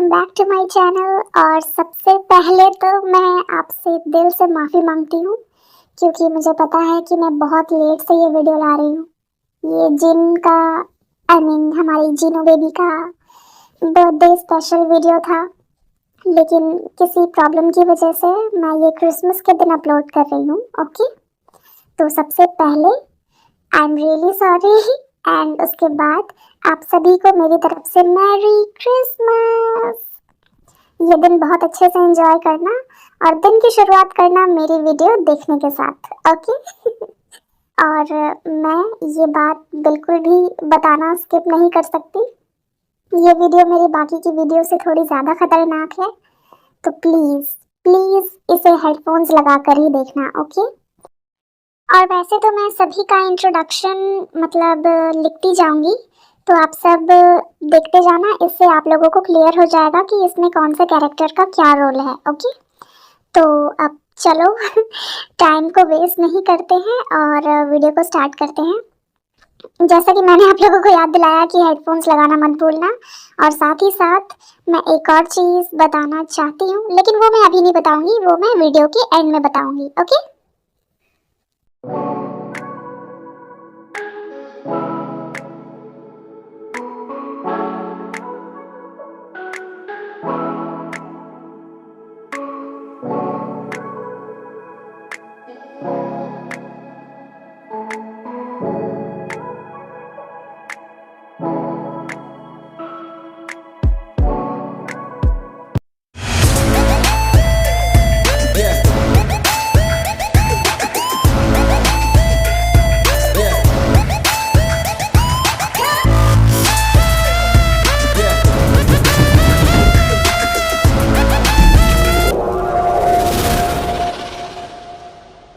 Welcome back to my channel. और सबसे पहले तो मैं आपसे दिल से माफ़ी मांगती हूँ क्योंकि मुझे पता है कि मैं बहुत लेट से ये वीडियो ला रही हूँ। ये जिन का हमारी जीनू बेबी का बर्थडे स्पेशल वीडियो था, लेकिन किसी प्रॉब्लम की वजह से मैं ये क्रिसमस के दिन अपलोड कर रही हूँ। ओके, तो सबसे पहले I am really sorry and उसके बाद आप सभी को मेरी तरफ से मैरी क्रिसमस। ये दिन बहुत अच्छे से एंजॉय करना और दिन की शुरुआत करना मेरी वीडियो देखने के साथ। ओके और मैं ये बात बिल्कुल भी बताना स्किप नहीं कर सकती। ये वीडियो मेरी बाकी की वीडियो से थोड़ी ज़्यादा खतरनाक है, तो प्लीज़ प्लीज़ इसे हेडफोन्स लगा कर ही देखना। ओके, और वैसे तो मैं सभी का इंट्रोडक्शन लिखती जाऊंगी, तो आप सब देखते जाना। इससे आप लोगों को क्लियर हो जाएगा कि इसमें कौन से कैरेक्टर का क्या रोल है। ओके, तो अब चलो टाइम को वेस्ट नहीं करते हैं और वीडियो को स्टार्ट करते हैं। जैसा कि मैंने आप लोगों को याद दिलाया कि हेडफोन्स लगाना मत भूलना, और साथ ही साथ मैं एक और चीज़ बताना चाहती हूँ, लेकिन वो मैं अभी नहीं बताऊँगी, वो मैं वीडियो के एंड में बताऊँगी। Okay,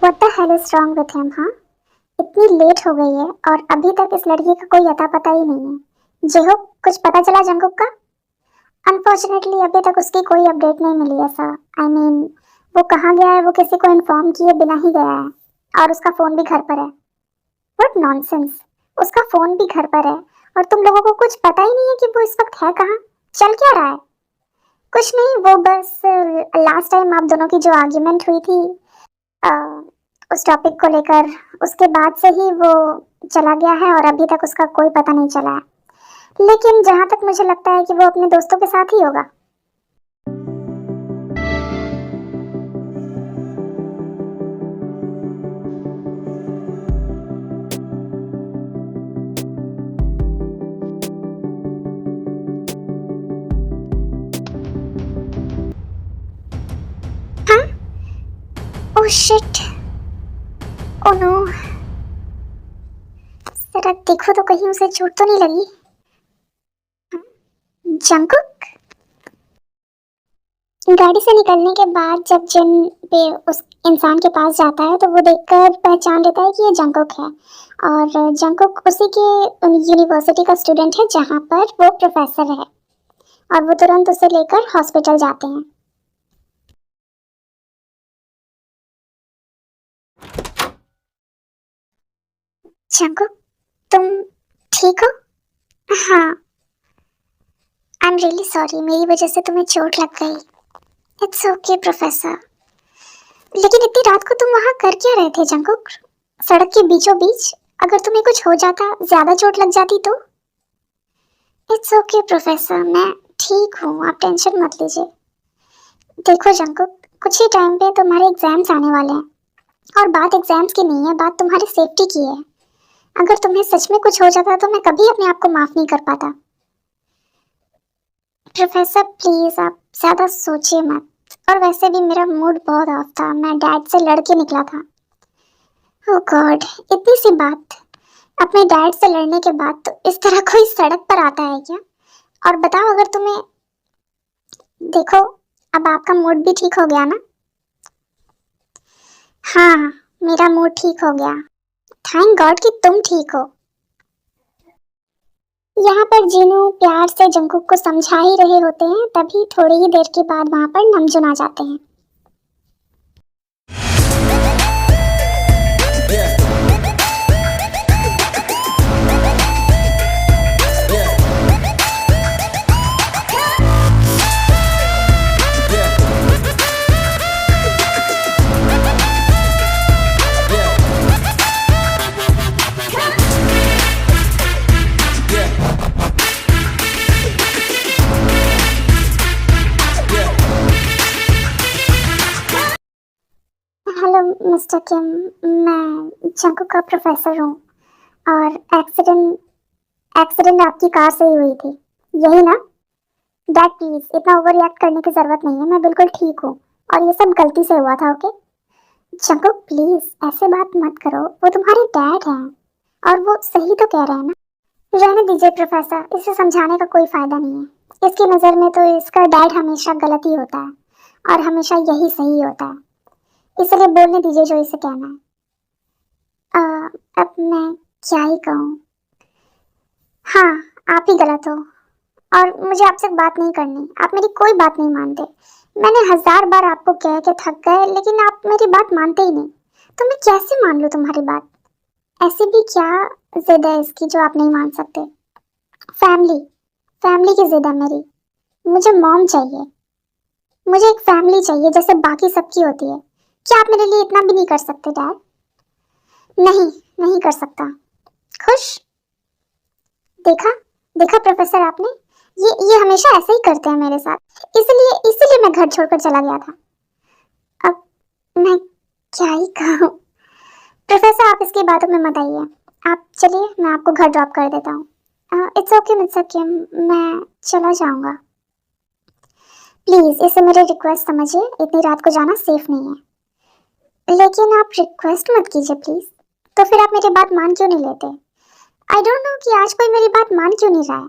what the hell is wrong with him. हाँ, इतनी लेट हो गई है और अभी तक इस लड़की का कोई अता पता ही नहीं है। जे हो, कुछ पता चला जंगकुक का? अनफॉर्चुनेटली अभी तक उसकी कोई अपडेट नहीं मिली है सर। वो कहाँ गया है, वो किसी को इन्फॉर्म किए बिना ही गया है, और उसका फ़ोन भी घर पर है। व्हाट नॉनसेंस, उसका फ़ोन भी घर पर है और तुम लोगों को कुछ पता ही नहीं है कि वो इस वक्त है कहाँ, चल क्या रहा है? कुछ नहीं, वो बस लास्ट टाइम आप दोनों की जो आर्ग्यूमेंट हुई थी उस टॉपिक को लेकर, उसके बाद से ही वो चला गया है और अभी तक उसका कोई पता नहीं चला है। लेकिन जहाँ तक मुझे लगता है कि वो अपने दोस्तों के साथ ही होगा। हाँ, ओह शिट, ओह नो, जरा देखो तो कहीं उसे चोट तो नहीं लगी। जंगकुक गाड़ी से निकलने के बाद जब जिन पे उस इंसान के पास जाता है तो वो देखकर पहचान लेता है कि ये जंगकुक है, और जंगकुक उसी के यूनिवर्सिटी का स्टूडेंट है जहाँ पर वो प्रोफेसर है, और वो तुरंत उसे लेकर हॉस्पिटल जाते हैं। जंगकुक, तुम ठीक हो? हाँ, आई एम रियली सॉरी, मेरी वजह से तुम्हें चोट लग गई। It's okay professor. लेकिन इतनी रात को तुम वहाँ कर क्या रहे थे जंगकुक, सड़क के बीचों बीच? अगर तुम्हें कुछ हो जाता, ज्यादा चोट लग जाती तो? इट्स ओके प्रोफेसर, मैं ठीक हूँ, आप टेंशन मत लीजिए। देखो जंगकुक, कुछ ही टाइम पे तुम्हारे एग्जाम्स आने वाले हैं, और बात एग्जाम्स की नहीं है, बात तुम्हारी सेफ्टी की है। अगर तुम्हें सच में कुछ हो जाता तो मैं कभी अपने आप को माफ नहीं कर पाता। प्रोफेसर प्लीज आप ज्यादा सोचिए मत, और वैसे भी मेरा मूड बहुत ऑफ था, मैं डैड से लड़के निकला था। ओह गॉड, इतनी सी बात, अपने डैड से लड़ने के बाद तो इस तरह कोई सड़क पर आता है क्या? और बताओ, अगर तुम्हें, देखो अब आपका मूड भी ठीक हो गया ना? हाँ, मेरा मूड ठीक हो गया, थैंक गॉड कि तुम ठीक हो। यहाँ पर जीनू प्यार से जंगकुक को समझा ही रहे होते हैं, तभी थोड़ी ही देर के बाद वहाँ पर नमजून आ जाते हैं। मिस्टर किम, मैं जंगकुक का प्रोफेसर हूँ और एक्सीडेंट आपकी कार से ही हुई थी, यही ना? डैड प्लीज इतना ओवर रिएक्ट करने की जरूरत नहीं है, मैं बिल्कुल ठीक हूँ और ये सब गलती से हुआ था, ओके? जंगकुक प्लीज ऐसे बात मत करो, वो तुम्हारे डैड हैं और वो सही तो कह रहे हैं ना। रहने दीजिए प्रोफेसर, इसे समझाने का कोई फायदा नहीं है। इसकी नज़र में तो इसका डैड हमेशा गलत ही होता है और हमेशा यही सही होता है, इसलिए बोलने दीजिए जो इसे कहना है। अब मैं क्या ही कहूँ। हाँ, आप ही गलत हो और मुझे आपसे बात नहीं करनी, आप मेरी कोई बात नहीं मानते। मैंने 1000 बार आपको कह के थक गए लेकिन आप मेरी बात मानते ही नहीं, तो मैं कैसे मान लूँ तुम्हारी बात? ऐसी भी क्या जिद है इसकी जो आप नहीं मान सकते? फैमिली की जिद है मेरी। मुझे मॉम चाहिए, मुझे एक फैमिली चाहिए जैसे बाकी सबकी होती है। क्या आप मेरे लिए इतना भी नहीं कर सकते डैड? नहीं, नहीं कर सकता। खुश? देखा देखा प्रोफेसर, आपने ये हमेशा ऐसे ही करते हैं मेरे साथ, इसलिए मैं घर छोड़कर चला गया था। अब मैं क्या ही कहूँ। प्रोफेसर आप इसकी बातों में मत आइए, आप चलिए, मैं आपको घर ड्रॉप कर देता हूँ। इट्स ओके मिस्टर किम, मैं चला जाऊँगा। प्लीज़ इसे मेरी रिक्वेस्ट समझिए, इतनी रात को जाना सेफ नहीं है। लेकिन आप रिक्वेस्ट मत कीजिए प्लीज़, तो फिर आप मेरी बात मान क्यों नहीं लेते? आई डोंट नो कि आज कोई मेरी बात मान क्यों नहीं रहा है।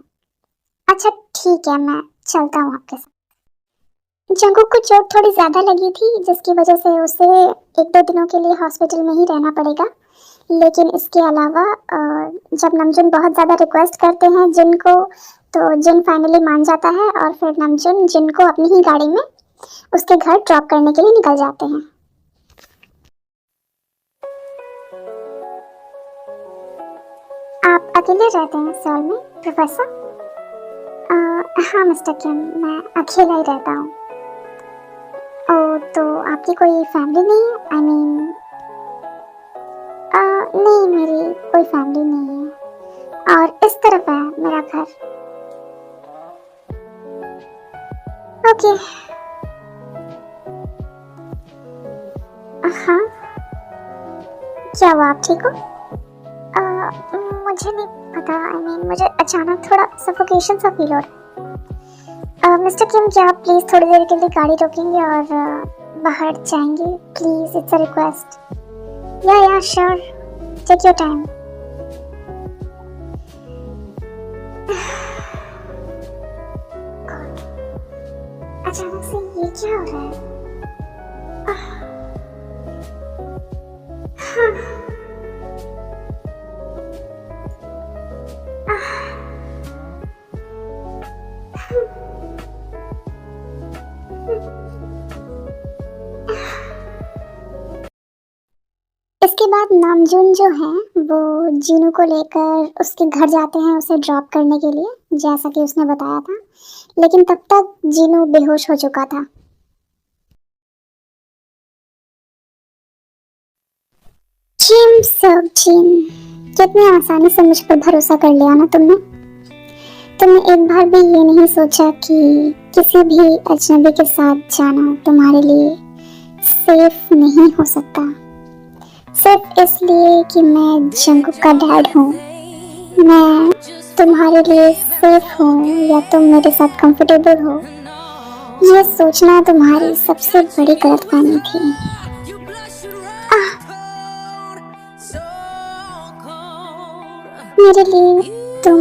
अच्छा ठीक है, मैं चलता हूँ आपके साथ। जंगकुक को चोट थोड़ी ज़्यादा लगी थी जिसकी वजह से उसे 1-2 दिनों के लिए हॉस्पिटल में ही रहना पड़ेगा। लेकिन इसके अलावा जब नमजून बहुत ज़्यादा रिक्वेस्ट करते हैं जिन को, तो जिन फाइनली मान जाता है और फिर नमजून जिन को अपनी ही गाड़ी में उसके घर ड्रॉप करने के लिए निकल जाते हैं। आप अकेले रहते हैं सॉल में प्रोफेसर? हाँ मिस्टर किम, मैं अकेला ही रहता हूँ। ओह, तो आपकी कोई फैमिली नहीं है? आई मीन नहीं, मेरी कोई फैमिली नहीं है और इस तरफ है मेरा घर। ओके। हाँ, क्या हुआ, आप ठीक हो? मुझे नहीं पता, आई मीन मुझे अचानक थोड़ा सफोकेशन सा फील हो रहा है। मिस्टर किम, क्या आप प्लीज़ थोड़ी देर के लिए गाड़ी रोकेंगे और बाहर जाएंगे प्लीज़? It's a request. या श्योर, टेक योर टाइम। अचानक से ये क्या हो रहा है? इसके बाद नामजून जो है वो जीनू को लेकर उसके घर जाते हैं उसे ड्रॉप करने के लिए, जैसा कि उसने बताया था। लेकिन तब तक जीनू बेहोश हो चुका था। जिम सब जिम, कितनी आसानी से मुझ पर भरोसा कर लिया ना तुमने। तुमने एक बार भी ये नहीं सोचा कि किसी भी अजनबी के साथ जाना तुम्हारे लिए सेफ नहीं हो सकता, सिर्फ इसलिए कि मैं जंगकुक का डैड हूँ। मैं तुम्हारे लिए सेफ हूँ या तुम मेरे साथ कंफर्टेबल हो, ये सोचना तुम्हारी सबसे बड़ी गलतफहमी थी। मेरे लिए तुम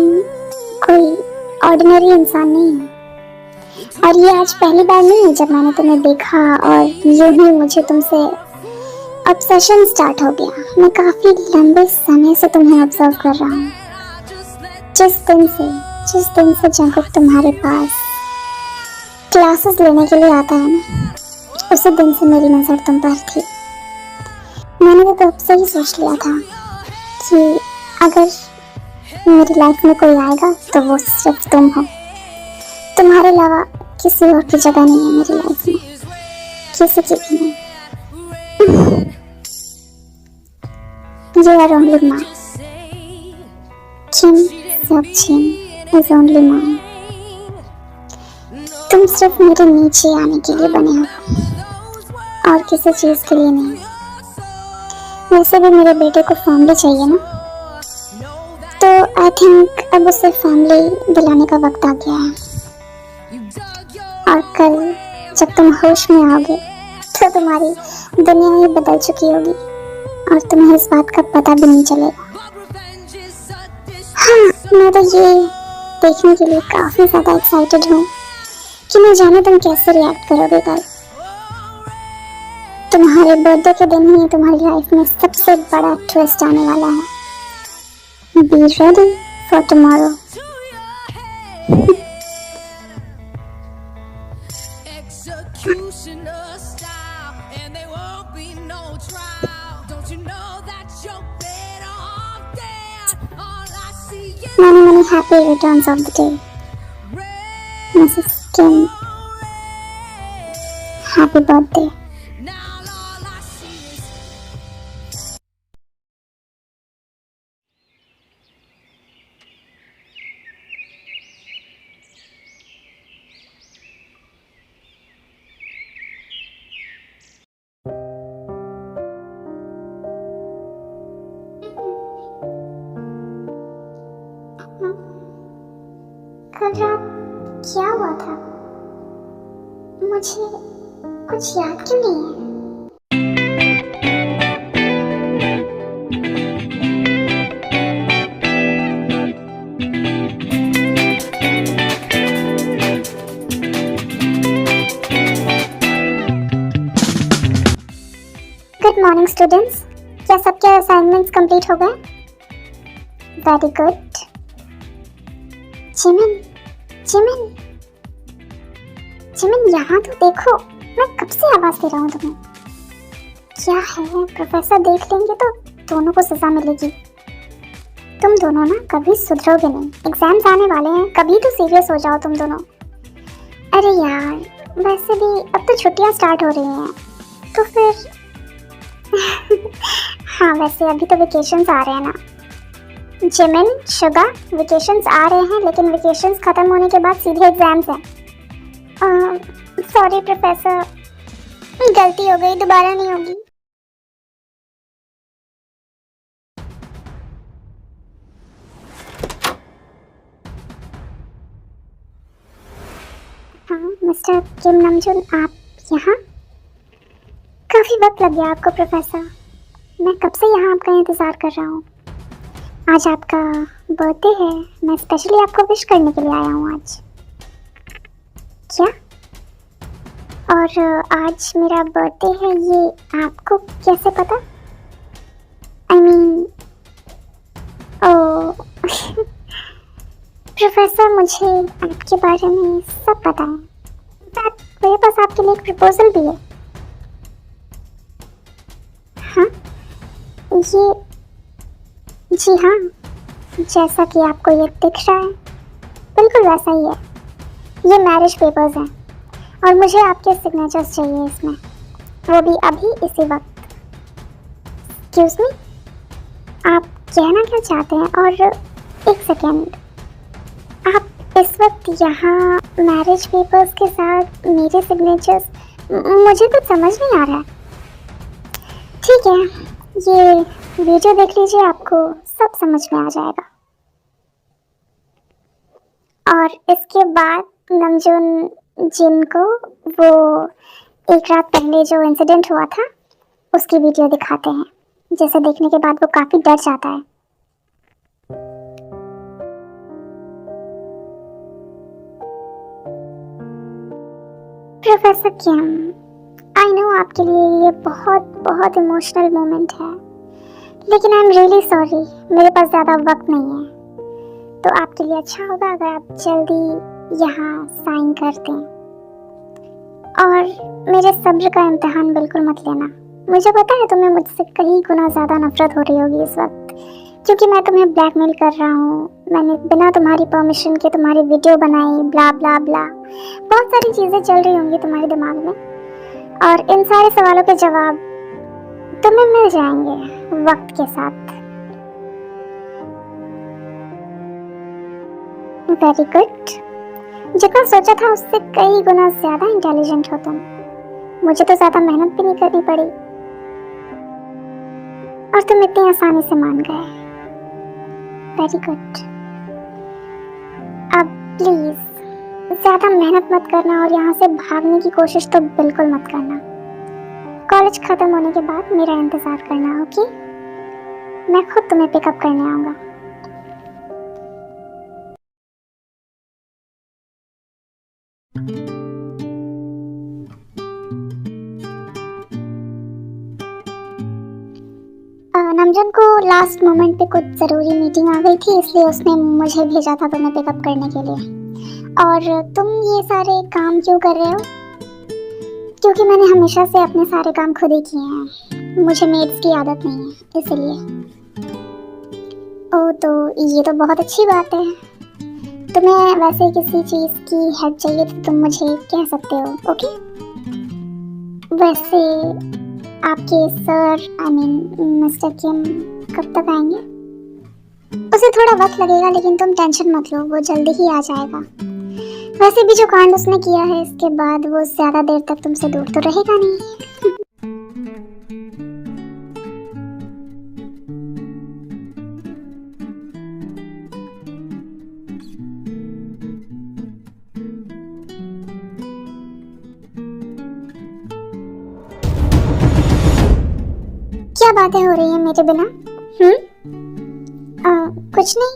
कोई ऑर्डिनरी इंसान नहीं हो और ये आज पहली बार नहीं है जब मैंने तुम्हें देखा और यूं ही मुझे तुमसे ऑब्सेशन स्टार्ट हो गया। मैं काफी लंबे समय से तुम्हें ऑब्जर्व कर रहा हूँ। जिस दिन से जंगकुक तुम्हारे पास क्लासेस लेने के लिए आता है ना, उसी दिन से मेरी नजर तुम पर थी। मैंने तो तब से ही सोच लिया था कि अगर मेरी लाइफ में कोई आएगा तो वो सिर्फ तुम हो। तुम्हारे अलावा किसी और की जगह नहीं है मेरी लाइफ में, किसी की भी नहीं। You are only mine. Kim Seok-jin is only mine. तुम सिर्फ मेरे नीचे आने के लिए बने हो और किसी चीज के लिए नहीं। वैसे भी मेरे बेटे को फैमिली चाहिए ना, तो आई थिंक अब उसे फैमिली दिलाने का वक्त आ गया है। और कल जब तुम होश में आओगे तो तुम्हारी दुनिया ही बदल चुकी होगी और तुम्हें इस बात का पता भी नहीं चलेगा। हाँ, मैं तो ये देखने के लिए काफी ज्यादा एक्साइटेड हूँ कि मैं जाने तुम कैसे रिएक्ट करोगे कल। तुम्हारे बर्थडे के दिन ही तुम्हारी लाइफ में सबसे बड़ा ट्विस्ट आने वाला है। Be ready for tomorrow. Many happy returns of the day, Mrs. Kim. Happy birthday. कल रात क्या हुआ था? मुझे कुछ याद क्यों नहीं है? गुड मॉर्निंग स्टूडेंट्स, क्या सबके असाइनमेंट्स कंप्लीट हो गए? Very good. Jimin, Jimin, Jimin यहाँ तो देखो, मैं कब से आवाज दे रहा हूँ तुम्हें। क्या है, प्रोफेसर देख लेंगे तो दोनों को सजा मिलेगी। तुम दोनों ना कभी सुधरोगे नहीं, एग्जाम्स आने वाले हैं, कभी तो सीरियस हो जाओ तुम दोनों। अरे यार, वैसे भी अब तो छुट्टियाँ स्टार्ट हो रही हैं, तो फिर हाँ वैसे अभी तो वेकेशंस आ रहे हैं ना। जिमिन, शुगा, वेकेशंस आ रहे हैं लेकिन वेकेशंस खत्म होने के बाद सीधे एग्जाम्स हैं। सॉरी प्रोफेसर, गलती हो गई, दोबारा नहीं होगी। हाँ मिस्टर किम नमजून, आप यहाँ? काफी वक्त लग गया आपको प्रोफेसर, मैं कब से यहाँ आपका इंतजार कर रहा हूँ। आज आपका बर्थडे है, मैं स्पेशली आपको विश करने के लिए आया हूँ आज। क्या? और आज मेरा बर्थडे है ये आपको कैसे पता? आई मीन ओ प्रोफेसर, मुझे आपके बारे में सब पता है। इनफैक्ट मेरे पास आपके लिए एक प्रपोजल भी है। हाँ, ये जी हाँ, जैसा कि आपको ये दिख रहा है बिल्कुल वैसा ही है। ये मैरिज पेपर्स हैं और मुझे आपके सिग्नेचर्स चाहिए इसमें, वो भी अभी इसी वक्त। एक्सक्यूज मी, आप कहना क्या चाहते हैं? और एक सेकेंड, आप इस वक्त यहाँ मैरिज पेपर्स के साथ मेरे सिग्नेचर्स, मुझे कुछ समझ नहीं आ रहा है। ठीक है, ये वीडियो देख लीजिए, आपको सब समझ में आ जाएगा। और इसके बाद नमजून जिन को वो एक रात पहले जो इंसिडेंट हुआ था उसकी वीडियो दिखाते हैं, जिसे देखने के बाद वो काफी डर जाता है। प्रोफेसर किम, आई नो आपके लिए ये बहुत बहुत इमोशनल मोमेंट है, लेकिन आई एम रियली सॉरी, मेरे पास ज़्यादा वक्त नहीं है। तो आपके लिए अच्छा होगा अगर आप जल्दी यहाँ साइन कर दें। और मेरे सब्र का इम्तिहान बिल्कुल मत लेना। मुझे पता है तुम्हें मुझसे कई गुना ज़्यादा नफरत हो रही होगी इस वक्त, क्योंकि मैं तुम्हें ब्लैकमेल कर रहा हूँ। मैंने बिना तुम्हारी परमिशन के तुम्हारी वीडियो बनाई, ब्ला ब्ला ब्ला, बहुत सारी चीज़ें चल रही होंगी तुम्हारे दिमाग में, और इन सारे सवालों के जवाब तुम्हें मिल जाएंगे वक्त के साथ। वेरी गुड, जितना सोचा था उससे कई गुना ज्यादा इंटेलिजेंट हो तुम। मुझे तो ज्यादा मेहनत भी नहीं करनी पड़ी। और तुम इतनी आसानी से मान गए। Very good. अब प्लीज ज्यादा मेहनत मत करना और यहाँ से भागने की कोशिश तो बिल्कुल मत करना। कॉलेज खत्म होने के बाद मेरा इंतजार करना, ओके? मैं खुद तुम्हें पिकअप करने आऊंगा। नमजन को लास्ट मोमेंट पे कुछ जरूरी मीटिंग आ गई थी, इसलिए उसने मुझे भेजा था तुम्हें पिकअप करने के लिए। और तुम ये सारे काम क्यों कर रहे हो? क्योंकि मैंने हमेशा से अपने सारे काम खुद ही किए हैं, मुझे मेड्स की आदत नहीं है, इसलिए। ओह, तो ये तो बहुत अच्छी बात है। तुम्हें वैसे किसी चीज़ की हेल्प चाहिए तो तुम मुझे कह सकते हो, ओके? वैसे आपके सर, आई मीन मिस्टर किम कब तक आएंगे? उसे थोड़ा वक्त लगेगा, लेकिन तुम टेंशन मत लो, वो जल्दी ही आ जाएगा। वैसे भी जो कांड उसने किया है, इसके बाद वो ज्यादा देर तक तुमसे दूर तो रहेगा नहीं। क्या बातें हो रही हैं मेरे बिना? कुछ नहीं।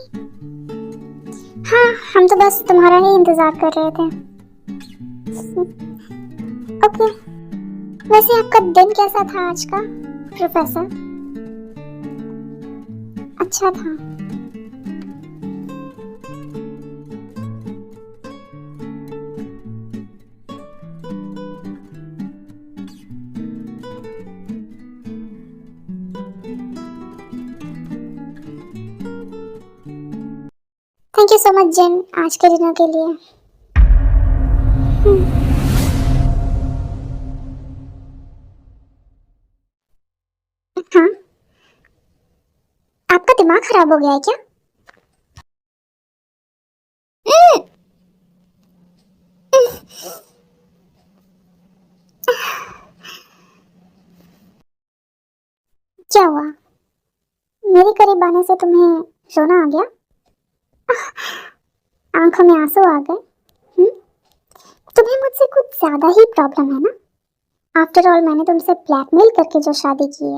हाँ, हम तो बस तुम्हारा ही इंतजार कर रहे थे। ओके। वैसे आपका दिन कैसा था आज का, प्रोफेसर? अच्छा था। थैंक यू सो मच जिन, आज के डिनर के लिए। हाँ, आपका दिमाग खराब हो गया है क्या? क्या हुआ? मेरे करीब आने से तुम्हें रोना आ गया? आंखों में आंसू आ गए? तुम्हें मुझसे कुछ ज्यादा ही प्रॉब्लम है ना? आफ्टर ऑल मैंने तुमसे ब्लैकमेल करके जो शादी की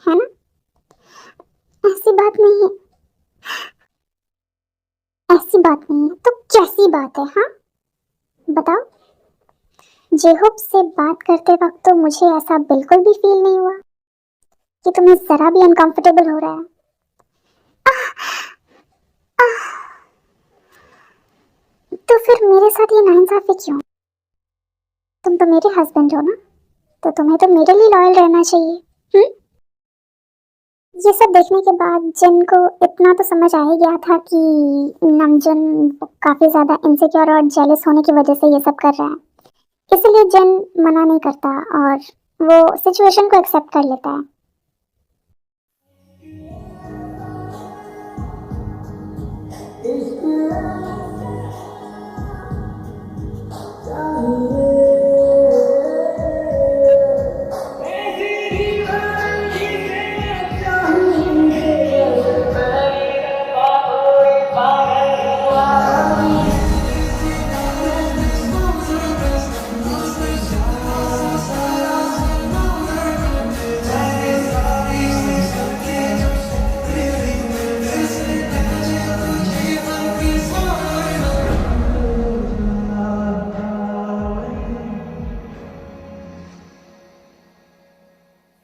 है ना? ऐसी बात नहीं है। ऐसी बात नहीं है तो कैसी बात है? हाँ बताओ। जेहोब से बात करते वक्त तो मुझे ऐसा बिल्कुल भी फील नहीं हुआ कि तुम्हें जरा भी अनकंफर्टेबल हो रहा है। तो फिर मेरे साथ ये नाइंसाफी क्यों? तुम तो मेरे हस्बैंड हो ना, तो तुम्हें तो मेरे लिए लॉयल रहना चाहिए। ये सब देखने के बाद जिन को इतना तो समझ आ ही गया था कि नमजन काफी ज्यादा इनसिक्योर और जेलस होने की वजह से ये सब कर रहा है, इसलिए जिन मना नहीं करता और वो सिचुएशन को एक्सेप्ट कर लेता है।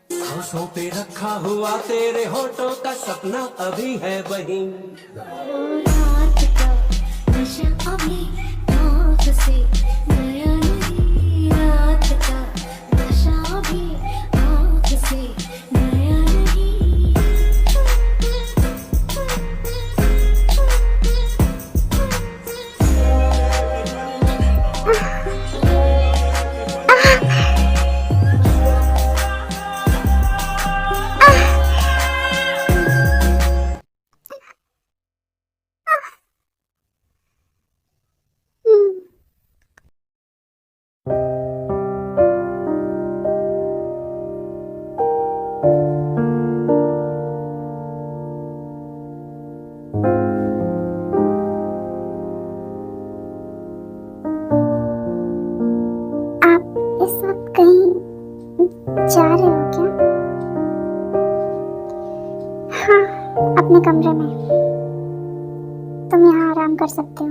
सांसों पे रखा हुआ तेरे होठों का सपना अभी है वही। रात का नशा अभी आँख से गया नहीं, रात का नशा अभी आँख से गया नहीं। जा रहे हो क्या? हाँ, अपने कमरे में। तुम यहाँ आराम कर सकते हो।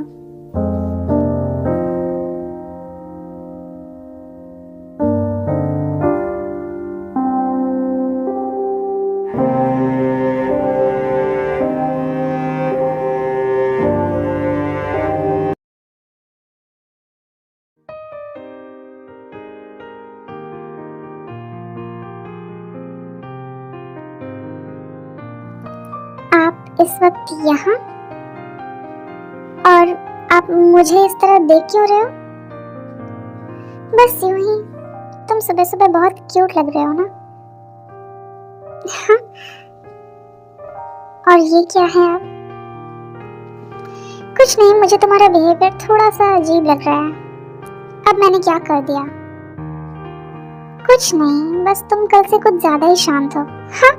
आप इस वक्त यहाँ, और आप मुझे इस तरह देख क्यों रहे हो? बस यूं ही। तुम सुबह सुबह बहुत क्यूट लग रहे हो ना? हाँ। और ये क्या है आप? कुछ नहीं, मुझे तुम्हारा बिहेवियर थोड़ा सा अजीब लग रहा है। अब मैंने क्या कर दिया? कुछ नहीं, बस तुम कल से कुछ ज्यादा ही शांत हो। हाँ?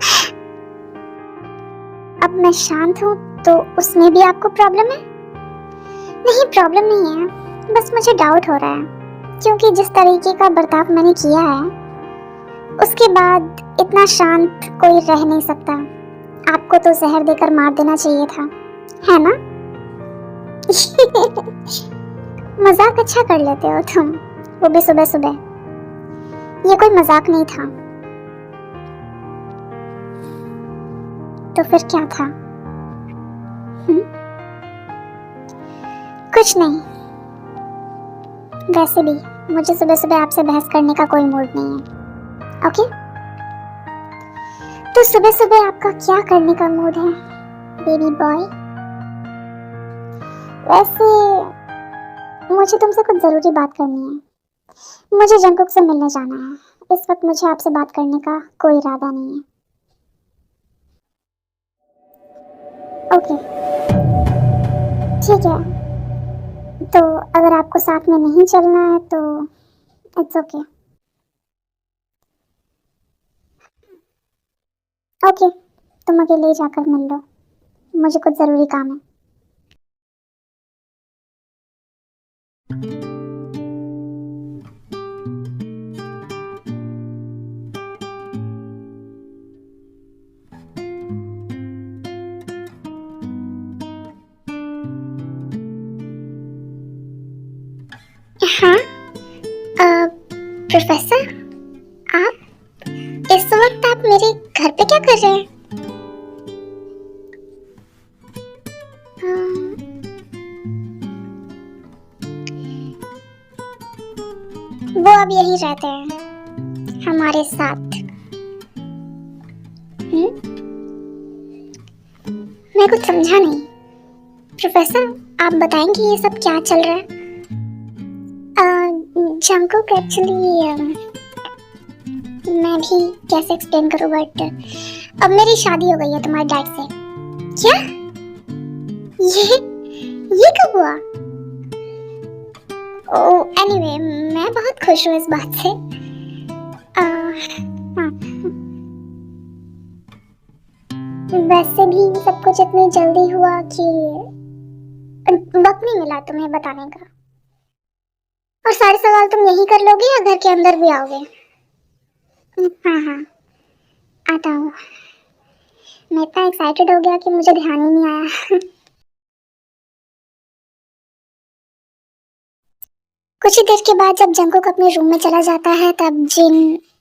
अब मैं शांत हूँ तो उसमें भी आपको प्रॉब्लम है? नहीं, प्रॉब्लम नहीं है, बस मुझे डाउट हो रहा है क्योंकि जिस तरीके का बर्ताव मैंने किया है उसके बाद इतना शांत कोई रह नहीं सकता। आपको तो जहर देकर मार देना चाहिए था, है ना? मजाक अच्छा कर लेते हो तुम, वो भी सुबह सुबह। ये कोई मजाक नहीं था। तो फिर क्या था? कुछ नहीं। वैसे भी मुझे सुबह सुबह आपसे बहस करने का कोई मूड नहीं है। ओके? तो सुबह सुबह आपका क्या करने का मूड है, बेबी बॉय? वैसे मुझे तुमसे कुछ जरूरी बात करनी है। मुझे जंगकुक से मिलने जाना है। इस वक्त मुझे आपसे बात करने का कोई इरादा नहीं है। ओके, ठीक है। तो अगर आपको साथ में नहीं चलना है तो इट्स ओके। ओके, तुम अकेले जाकर मिल लो, मुझे कुछ जरूरी काम है। हाँ, प्रोफेसर, आप इस वक्त आप मेरे घर पे क्या कर रहे हैं? वो अब यही रहते हैं हमारे साथ। मैं कुछ समझा नहीं। प्रोफेसर, आप बताएंगे ये सब क्या चल रहा है? जंगकुक एक्चुअली मैं भी कैसे एक्सप्लेन करूं, बट अब मेरी शादी हो गई है तुम्हारे डैड से। क्या? ये कब हुआ? ओह एनीवे, मैं बहुत खुश हूँ इस बात से। हाँ। वैसे भी सब कुछ इतनी जल्दी हुआ कि वक्त नहीं मिला तुम्हें बताने का। और सारे सवाल तुम यही कर लोगे या घर के अंदर भी आओगे? हाँ, आता हूँ। मैं इतना एक्साइटेड हो गया कि मुझे ध्यान ही नहीं आया। कुछ ही देर के बाद जब जंगकुक अपने रूम में चला जाता है तब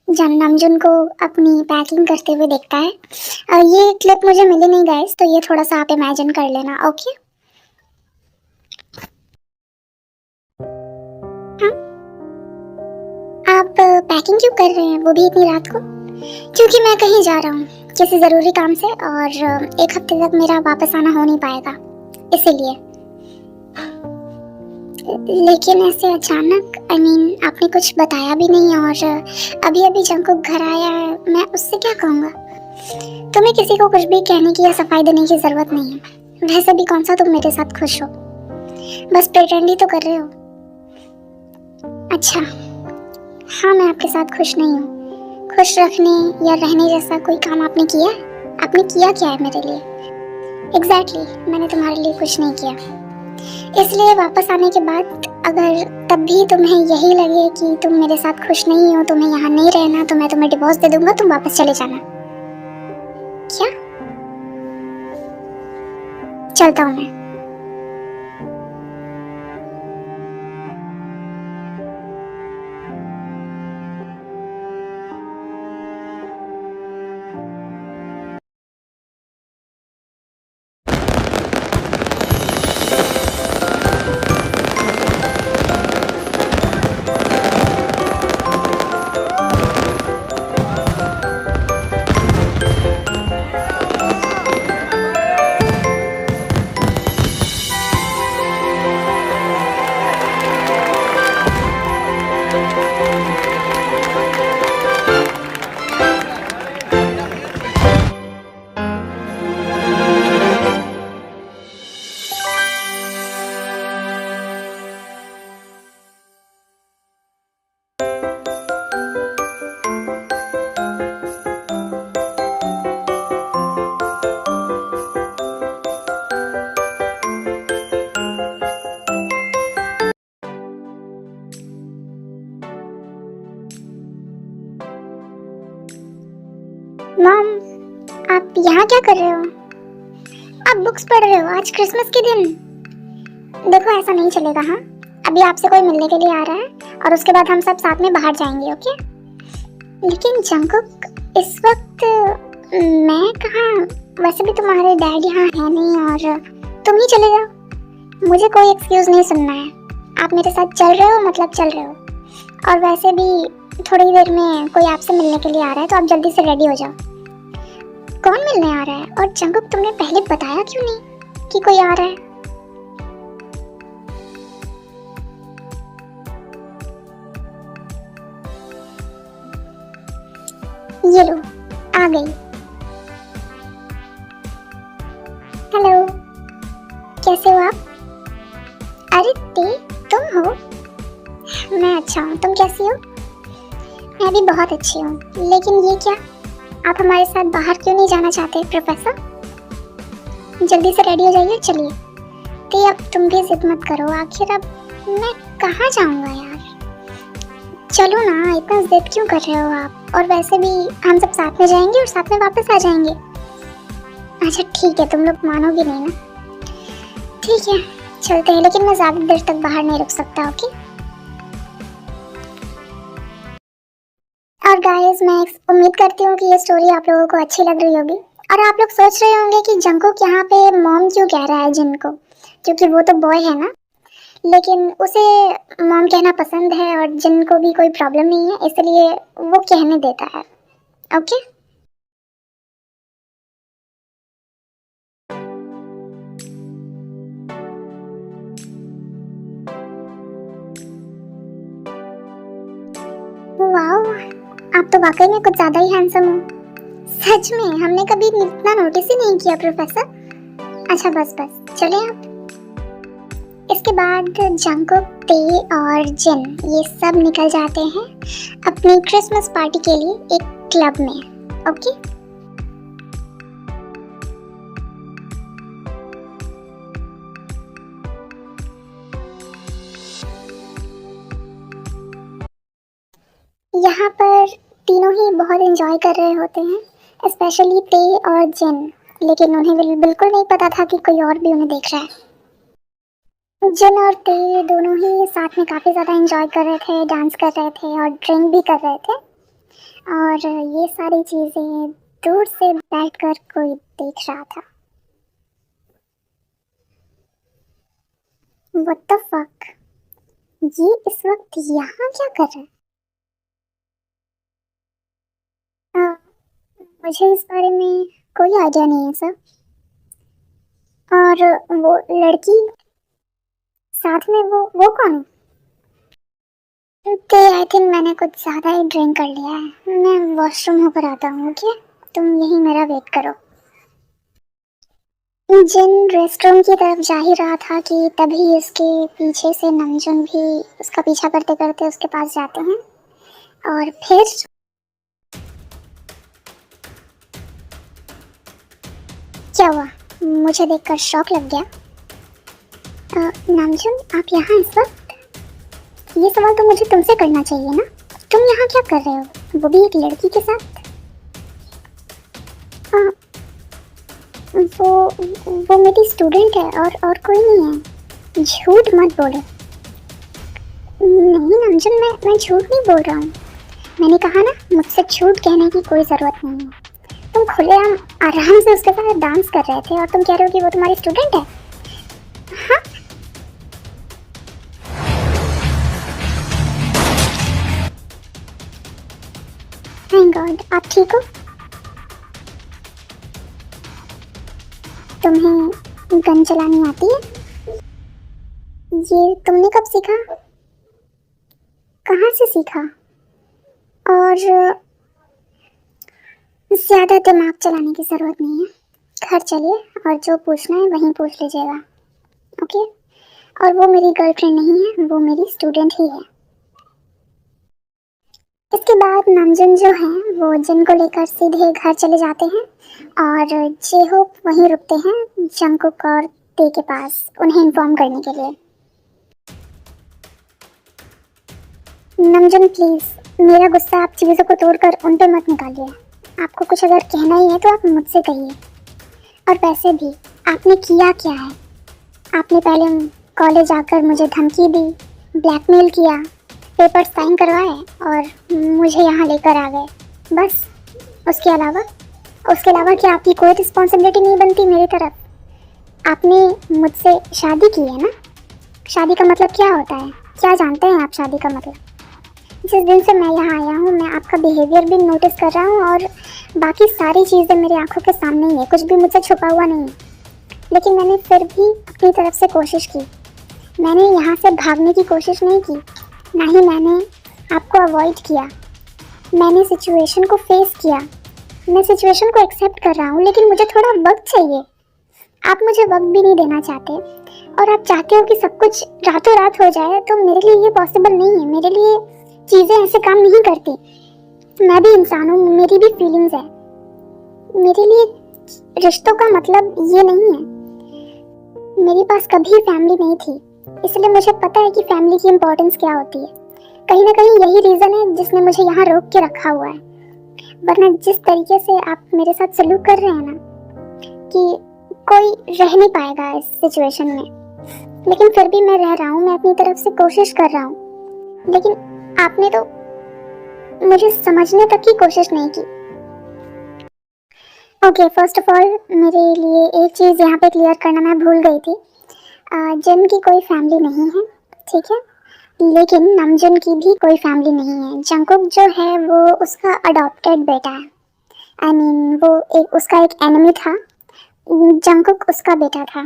नमजून को अपनी पैकिंग करते हुए देखता है। और ये क्लिप मुझे मिली नहीं गाइस, तो ये थोड़ा सा आप इमेजिन कर लेना। ओके? आप पैकिंग क्यों कर रहे हैं, वो भी इतनी रात को? क्योंकि मैं कहीं जा रहा हूँ किसी ज़रूरी काम से, और एक हफ्ते तक मेरा वापस आना हो नहीं पाएगा, इसीलिए। लेकिन ऐसे अचानक, आपने कुछ बताया भी नहीं, और अभी अभी जंगकुक घर आया है, मैं उससे क्या कहूँगा? तुम्हें किसी को कुछ भी कहने की या सफाई देने की ज़रूरत नहीं है। वैसे भी कौन सा तुम मेरे साथ खुश हो, बस प्रिटेंड ही तो कर रहे हो। अच्छा, हाँ, मैं आपके साथ खुश नहीं हूँ। खुश रखने या रहने जैसा कोई काम आपने किया? आपने किया क्या है मेरे लिए? एग्जैक्टली, मैंने तुम्हारे लिए कुछ नहीं किया। इसलिए वापस आने के बाद अगर तब भी तुम्हें यही लगे कि तुम मेरे साथ खुश नहीं हो, तुम्हें यहाँ नहीं रहना, तो मैं तुम्हें डिवोर्स दे दूंगा, तुम वापस चले जाना। क्या? चलता हूँ मैं। मॉम, आप यहाँ क्या कर रहे हो? आप बुक्स पढ़ रहे हो आज क्रिसमस के दिन? देखो ऐसा नहीं चलेगा। हाँ, अभी आपसे कोई मिलने के लिए आ रहा है और उसके बाद हम सब साथ में बाहर जाएंगे, ओके? लेकिन जंगकुक, इस वक्त मैं कहाँ? वैसे भी तुम्हारे डैड यहाँ है नहीं और तुम ही चले जाओ। मुझे कोई एक्सक्यूज नहीं सुनना है। आप मेरे साथ चल रहे हो मतलब चल रहे हो। और वैसे भी थोड़ी देर में कोई आपसे मिलने के लिए आ रहा है, तो आप जल्दी से रेडी हो जाओ। कौन मिलने आ रहा है? और जंगकुक, तुमने पहले बताया क्यों नहीं कि कोई आ रहा है? ये लो, आ गई। हेलो, कैसे हो आप? अरे ते, तुम हो? मैं अच्छा हूँ, तुम कैसी हो? मैं भी बहुत अच्छी हूँ। लेकिन ये क्या, आप हमारे साथ बाहर क्यों नहीं जाना चाहते प्रोफेसर? जल्दी से रेडी हो जाइए, चलिए। ते, अब तुम भी जिद मत करो। आखिर अब मैं कहाँ जाऊँगा यार? चलो ना, इतना जिद क्यों कर रहे हो आप? और वैसे भी हम सब साथ में जाएंगे और साथ में वापस आ जाएंगे। अच्छा ठीक है, तुम लोग मानोगे नहीं ना? ठीक है, चलते हैं, लेकिन मैं ज़्यादा देर तक बाहर नहीं रुक सकता, ओके? और गाइस, मैं उम्मीद करती हूँ कि ये स्टोरी आप लोगों को अच्छी लग रही होगी। और आप लोग सोच रहे होंगे कि जंगकुक यहाँ पे मॉम क्यों कह रहा है जिन को, क्योंकि वो तो बॉय है ना। लेकिन उसे मॉम कहना पसंद है और जिन को भी कोई प्रॉब्लम नहीं है, इसलिए वो कहने देता है, ओके? वाओ, आप तो वाकई में कुछ ज्यादा ही हैंडसम हो। सच में, हमने कभी इतना नोटिस ही नहीं किया प्रोफेसर। अच्छा बस बस, चले आप। इसके बाद जंगकुक, ते और जिन ये सब निकल जाते हैं अपनी क्रिसमस पार्टी के लिए एक क्लब में, ओके? यहाँ पर तीनों ही बहुत एंजॉय कर रहे होते हैं, स्पेशली ते और जिन। लेकिन उन्हें बिल्कुल नहीं पता था कि कोई और भी उन्हें देख रहा है। जिन और ते दोनों ही साथ में काफ़ी ज़्यादा एंजॉय कर रहे थे, डांस कर रहे थे और ड्रिंक भी कर रहे थे। और ये सारी चीज़ें दूर से बैठकर कोई देख रहा था। What the fuck? ये इस वक्त यहाँ क्या कर रहा है? मुझे इस बारे में कोई आइडिया नहीं है सर। और वो लड़की साथ में, वो कौन है? आई थिंक मैंने कुछ ज़्यादा ही ड्रिंक कर लिया है। मैं वॉशरूम होकर आता हूँ, ओके? तुम यहीं मेरा वेट करो। जिन रेस्टरूम की तरफ जा ही रहा था कि तभी उसके पीछे से नमजुन भी उसका पीछा करते करते उसके पास जाते हैं। और फिर क्या हुआ? मुझे देखकर शॉक लग गया। नामजुन, आप यहाँ इस वक्त? ये सवाल तो मुझे तुमसे करना चाहिए ना। तुम यहाँ क्या कर रहे हो, वो भी एक लड़की के साथ? आ, वो मेरी स्टूडेंट है और कोई नहीं है। झूठ मत बोलो। नहीं नामजुन, मैं झूठ नहीं बोल रहा हूँ। मैंने कहा ना, मुझसे झूठ कहने की कोई ज़रूरत नहीं है। तुम खुलेआम आराम से उसके साथ डांस कर रहे थे और तुम कह रहे हो कि वो तुम्हारी स्टूडेंट है? हाँ। थैंक गॉड, आप ठीक हो? तुम्हें गन चलानी आती है? ये तुमने कब सीखा? कहाँ से सीखा? और ज़्यादा दिमाग चलाने की ज़रूरत नहीं है। घर चलिए और जो पूछना है वहीं पूछ लीजिएगा, ओके? और वो मेरी गर्लफ्रेंड नहीं है, वो मेरी स्टूडेंट ही है। इसके बाद नामजुन जो हैं वो जिन को लेकर सीधे घर चले जाते हैं और जे-होप वहीं रुकते हैं जंगकुक और ते के पास उन्हें इन्फॉर्म करने के लिए। नामजुन प्लीज़, मेरा गुस्सा आप चीज़ों को तोड़कर उन पे मत निकालिए। आपको कुछ अगर कहना ही है तो आप मुझसे कहिए। और वैसे भी आपने किया क्या है? आपने पहले कॉलेज आकर मुझे धमकी दी, ब्लैकमेल किया, पेपर साइन करवाए और मुझे यहाँ लेकर आ गए, बस। उसके अलावा क्या आपकी कोई रिस्पॉन्सिबिलिटी नहीं बनती मेरी तरफ? आपने मुझसे शादी की है ना? शादी का मतलब क्या होता है? क्या जानते हैं आप शादी का मतलब? जिस दिन से मैं यहाँ आया हूँ मैं आपका बिहेवियर भी नोटिस कर रहा हूँ और बाकी सारी चीज़ें मेरी आंखों के सामने ही है, कुछ भी मुझसे छुपा हुआ नहीं है। लेकिन मैंने फिर भी अपनी तरफ से कोशिश की। मैंने यहाँ से भागने की कोशिश नहीं की, ना ही मैंने आपको अवॉइड किया। मैंने सिचुएशन को फेस किया। मैं सिचुएशन को एक्सेप्ट कर रहा हूँ, लेकिन मुझे थोड़ा वक्त चाहिए। आप मुझे वक्त भी नहीं देना चाहते और आप चाहते हो कि सब कुछ रातों रात हो जाए, तो मेरे लिए ये पॉसिबल नहीं है। मेरे लिए चीज़ें ऐसे काम नहीं करती। मैं भी इंसान हूँ, मेरी भी फीलिंग्स है। मेरे लिए रिश्तों का मतलब ये नहीं है। मेरे पास कभी फैमिली नहीं थी, इसलिए मुझे पता है कि फैमिली की इम्पोर्टेंस क्या होती है। कहीं ना कहीं यही रीज़न है जिसने मुझे यहाँ रोक के रखा हुआ है। वरना जिस तरीके से आप मेरे साथ सलूक कर रहे हैं ना, कि कोई रह नहीं पाएगा इस सिचुएशन में। लेकिन फिर भी मैं रह रहा हूँ, मैं अपनी तरफ से कोशिश कर रहा हूँ। लेकिन आपने तो मुझे समझने तक की कोशिश नहीं की। ओके, फर्स्ट ऑफ ऑल मेरे लिए एक चीज़ यहाँ पे क्लियर करना मैं भूल गई थी। जिन की कोई फैमिली नहीं है, ठीक है, लेकिन नामजुन की भी कोई फैमिली नहीं है। जंगकुक जो है वो उसका अडॉप्टेड बेटा है। वो उसका एक एनिमी था। जंगकुक उसका बेटा था,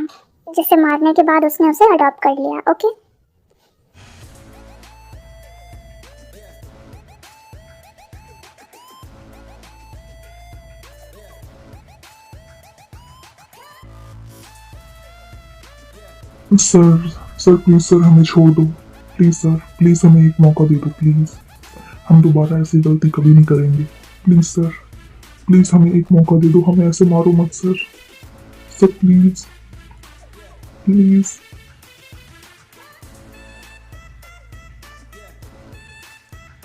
जिसे मारने के बाद उसने उसे अडॉप्ट कर लिया, ओके? सर प्लीज सर, हमें छोड़ दो प्लीज सर। प्लीज हमें एक मौका दे दो प्लीज। हम दोबारा ऐसी गलती कभी नहीं करेंगे। प्लीज सर, प्लीज हमें एक मौका दे दो। हमें ऐसे मारो मत सर। Sir please please.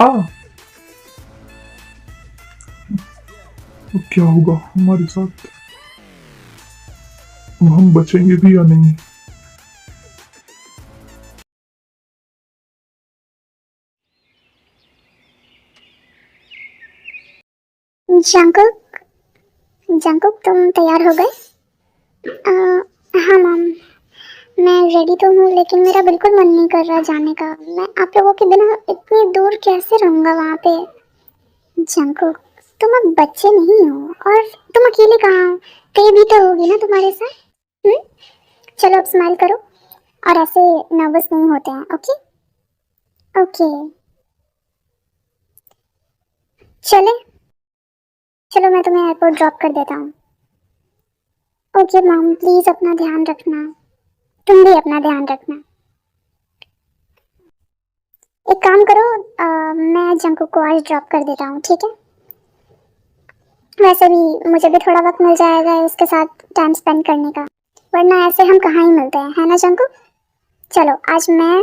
अब क्या होगा हमारे साथ? अब हम बचेंगे भी या नहीं? जंगकुक, जंगकुक तुम तैयार हो गए? हाँ मैम, मैं रेडी तो हूँ, लेकिन मेरा बिल्कुल मन नहीं कर रहा जाने का। मैं आप लोगों के बिना इतनी दूर कैसे रहूँगा वहाँ पे? जंगकुक, तुम अब बच्चे नहीं हो और तुम अकेले कहाँ हो? ते भी तो होगी ना तुम्हारे साथ? चलो अब स्माइल करो और ऐसे नर्वस नहीं होते हैं, ओके? ओके, चलो मैं तुम्हें एयरपोर्ट ड्रॉप कर देता हूँ। ओके मॉम, प्लीज अपना ध्यान रखना। तुम भी अपना ध्यान रखना। एक काम करो, मैं जंगकुक को आज ड्रॉप कर देता हूँ, ठीक है? वैसे भी मुझे भी थोड़ा वक्त मिल जाएगा इसके साथ टाइम स्पेंड करने का, वरना ऐसे हम कहाँ ही मिलते हैं, है ना जंगकुक? चलो आज मैं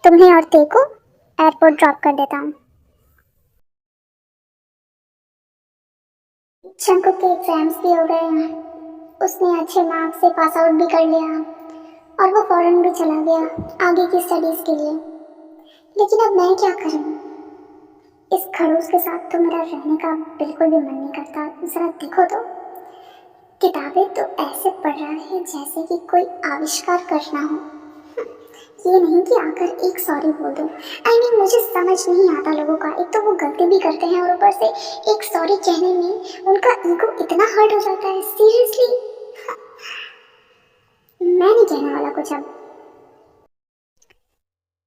तुम्हें और ते को एयरपोर्ट ड्रॉप कर देता हूँ। चंकू के एग्जाम्स भी हो गए हैं, उसने अच्छे मार्क्स से पास आउट भी कर लिया और वो फॉरेन भी चला गया आगे की स्टडीज के लिए। लेकिन अब मैं क्या करूँ? इस खड़ूस के साथ तो मेरा रहने का बिल्कुल भी मन नहीं करता। जरा देखो तो, किताबें तो ऐसे पढ़ रहा है जैसे कि कोई आविष्कार करना हो। ये नहीं कि आकर एक सॉरी बोल दो। आई मीन मुझे समझ नहीं आता लोगों का, एक तो वो गलती भी करते हैं और ऊपर से एक सॉरी कहने में उनका ईगो इतना हर्ट हो जाता है। सीरियसली मैं नहीं कहने वाला कुछ अब।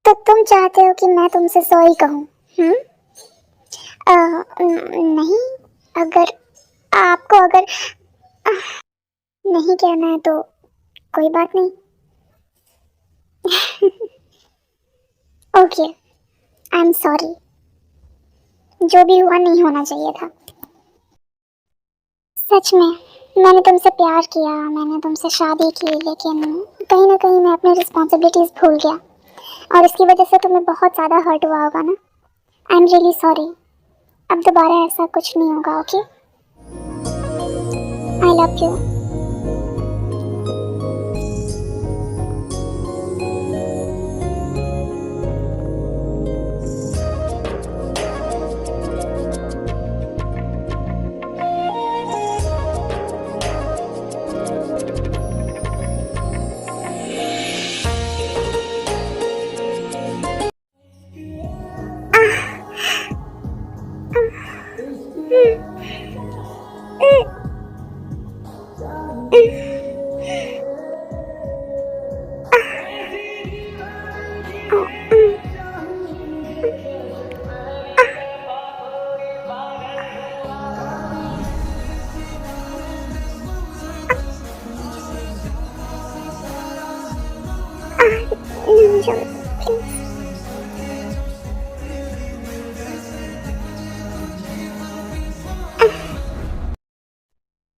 तो तुम चाहते हो कि मैं तुमसे सॉरी कहूँ? नहीं, अगर आपको अगर नहीं कहना है तो कोई बात नहीं। Okay, I am sorry. जो भी हुआ नहीं होना चाहिए था। सच में मैंने तुमसे प्यार किया, मैंने तुमसे शादी की, लेकिन कहीं ना कहीं मैं अपनी रिस्पॉन्सिबिलिटीज भूल गया और इसकी वजह से तुम्हें बहुत ज़्यादा हर्ट हुआ होगा ना। I am really sorry. अब दोबारा ऐसा कुछ नहीं होगा। Okay, I love you.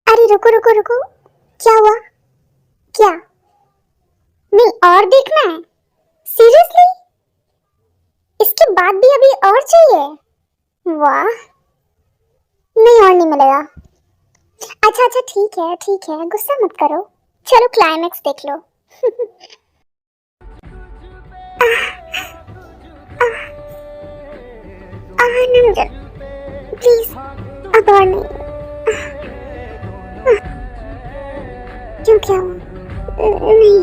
अरे रुको रुको रुको, क्या हुआ? क्या नहीं और देखना है? सीरियसली इसके बाद भी अभी और चाहिए? वाह, नहीं और नहीं मिलेगा। अच्छा अच्छा ठीक है, गुस्सा मत करो। चलो क्लाइमेक्स देख लो। प्लीज अब और नहीं। क्यों, क्या नहीं,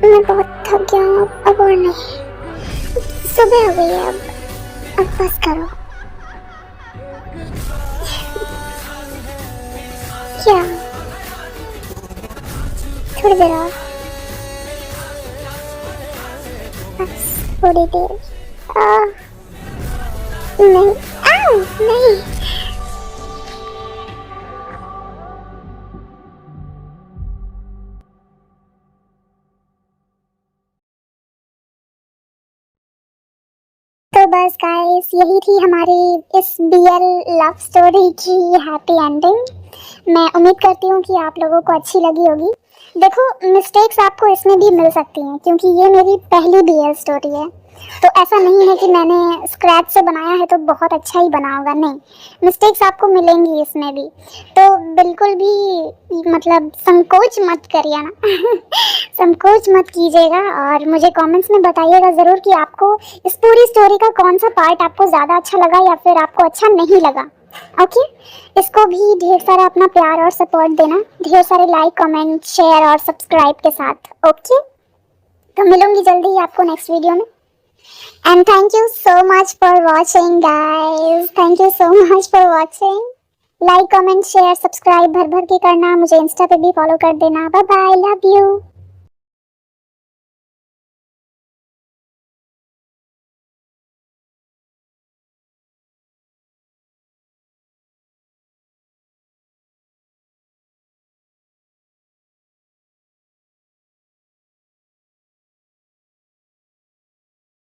मैं बहुत थक गया हूँ अब और नहीं। सुबह हो गई है, अब बस करो। क्या थोड़ी देर और, बस थोड़ी देर। नहीं, नहीं। तो बस गाइस, यही थी हमारी इस BL लव स्टोरी की हैप्पी एंडिंग। मैं उम्मीद करती हूँ कि आप लोगों को अच्छी लगी होगी। देखो, मिस्टेक्स आपको इसमें भी मिल सकती हैं क्योंकि ये मेरी पहली BL स्टोरी है, तो ऐसा नहीं है कि मैंने स्क्रैच से बनाया है तो बहुत अच्छा ही बना होगा। नहीं, मिस्टेक्स आपको मिलेंगी इसमें भी, तो बिल्कुल भी मतलब संकोच मत करिए ना। संकोच मत कीजिएगा और मुझे कमेंट्स में बताइएगा ज़रूर कि आपको इस पूरी स्टोरी का कौन सा पार्ट आपको ज़्यादा अच्छा लगा या फिर आपको अच्छा नहीं लगा। ओके, इसको भी ढेर सारा अपना प्यार और सपोर्ट देना, ढेर सारे लाइक, कमेंट, शेयर और सब्सक्राइब के साथ। ओके, तो मिलूंगी जल्दी ही आपको नेक्स्ट वीडियो में। And thank you so much for watching guys. Thank you so much for watching. Like, comment, share, subscribe भर भर के करना। मुझे इंस्टा पे भी फॉलो कर देना। Bye bye, love you.